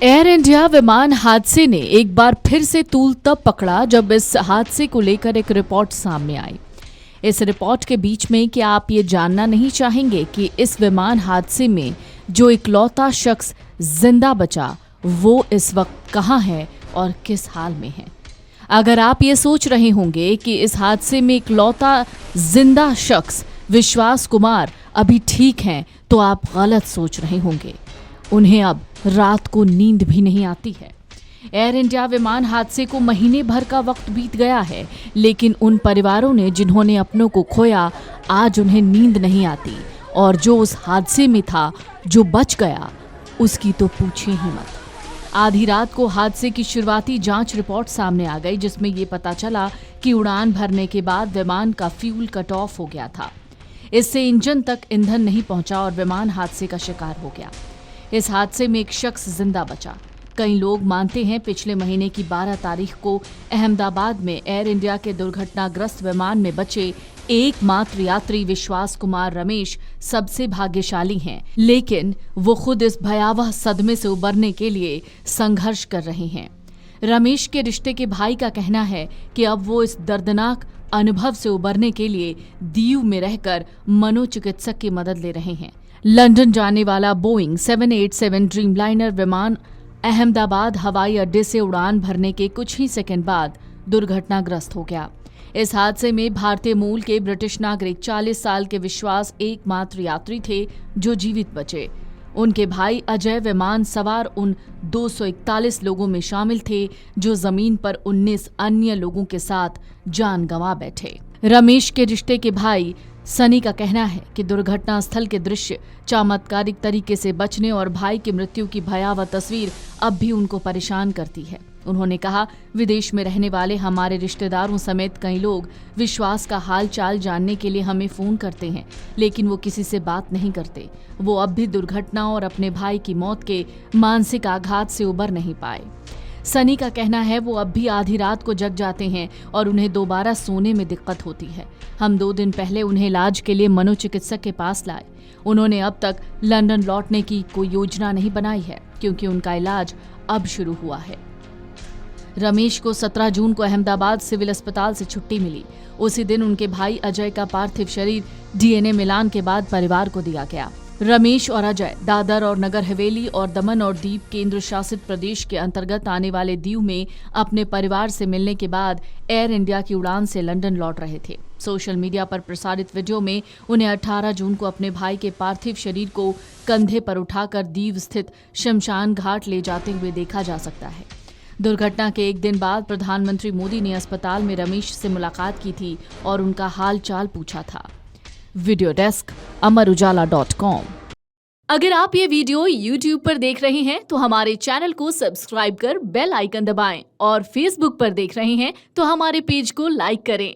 Air India विमान हादसे ने एक बार फिर से तूल तब पकड़ा जब इस हादसे को लेकर एक रिपोर्ट सामने आई। इस रिपोर्ट के बीच में क्या आप ये जानना नहीं चाहेंगे कि इस विमान हादसे में जो इकलौता शख्स जिंदा बचा वो इस वक्त कहाँ है और किस हाल में है। अगर आप ये सोच रहे होंगे कि इस हादसे में इकलौता जिंदा शख्स विश्वास कुमार अभी ठीक हैं, तो आप गलत सोच रहे होंगे। उन्हें अब रात को नींद भी नहीं आती है। एयर इंडिया विमान हादसे को महीने भर का वक्त बीत गया है, लेकिन उन परिवारों ने जिन्होंने अपनों को खोया, आज उन्हें नींद नहीं आती। और जो उस हादसे में था, जो बच गया, उसकी तो पूछे ही मत। आधी रात को हादसे की शुरुआती जांच रिपोर्ट सामने आ गई, जिसमें ये पता चला कि उड़ान भरने के बाद विमान का फ्यूल कट ऑफ हो गया था। इससे इंजन तक ईंधन नहीं पहुंचा और विमान हादसे का शिकार हो गया। इस हादसे में एक शख्स जिंदा बचा। कई लोग मानते हैं पिछले महीने की 12 तारीख को अहमदाबाद में एयर इंडिया के दुर्घटनाग्रस्त विमान में बचे एकमात्र यात्री विश्वास कुमार रमेश सबसे भाग्यशाली हैं, लेकिन वो खुद इस भयावह सदमे से उबरने के लिए संघर्ष कर रहे हैं। रमेश के रिश्ते के भाई का कहना है कि अब वो इस दर्दनाक अनुभव से उबरने के लिए दीव में रहकर मनोचिकित्सक की मदद ले रहे हैं। लंदन जाने वाला बोइंग 787 ड्रीमलाइनर विमान अहमदाबाद हवाई अड्डे से उड़ान भरने के कुछ ही सेकंड बाद दुर्घटनाग्रस्त हो गया। इस हादसे में भारतीय मूल के ब्रिटिश नागरिक 40 साल के विश्वास एकमात्र यात्री थे जो जीवित बचे। उनके भाई अजय विमान सवार उन 241 लोगों में शामिल थे जो जमीन पर 19 अन्य लोगों के साथ जान गंवा बैठे। रमेश के रिश्ते के भाई सनी का कहना है कि दुर्घटना स्थल के दृश्य, चमत्कारिक तरीके से बचने और भाई की मृत्यु की भयावह तस्वीर अब भी उनको परेशान करती है। उन्होंने कहा, विदेश में रहने वाले हमारे रिश्तेदारों समेत कई लोग विश्वास का हाल चाल जानने के लिए हमें फोन करते हैं, लेकिन वो किसी से बात नहीं करते। वो अब भी दुर्घटना और अपने भाई की मौत के मानसिक आघात से उबर नहीं पाए। सनी का कहना है वो अब भी आधी रात को जग जाते हैं और उन्हें दोबारा सोने में दिक्कत होती है। हम 2 दिन पहले उन्हें इलाज के लिए मनोचिकित्सक के पास लाए। उन्होंने अब तक लंदन लौटने की कोई योजना नहीं बनाई है, क्योंकि उनका इलाज अब शुरू हुआ है। रमेश को 17 जून को अहमदाबाद सिविल अस्पताल से छुट्टी मिली। उसी दिन उनके भाई अजय का पार्थिव शरीर डीएनए मिलान के बाद परिवार को दिया गया। रमेश और अजय दादर और नगर हवेली और दमन और दीव केंद्र शासित प्रदेश के अंतर्गत आने वाले दीव में अपने परिवार से मिलने के बाद एयर इंडिया की उड़ान से लंदन लौट रहे थे। सोशल मीडिया पर प्रसारित वीडियो में उन्हें 18 जून को अपने भाई के पार्थिव शरीर को कंधे पर उठाकर दीव स्थित शमशान घाट ले जाते हुए देखा जा सकता है। दुर्घटना के एक दिन बाद प्रधानमंत्री मोदी ने अस्पताल में रमेश से मुलाकात की थी और उनका हाल चाल पूछा था। Video desk amarujala.com। अगर आप ये वीडियो YouTube पर देख रहे हैं तो हमारे चैनल को सब्सक्राइब कर बेल आइकन दबाएं, और Facebook पर देख रहे हैं तो हमारे पेज को लाइक करें।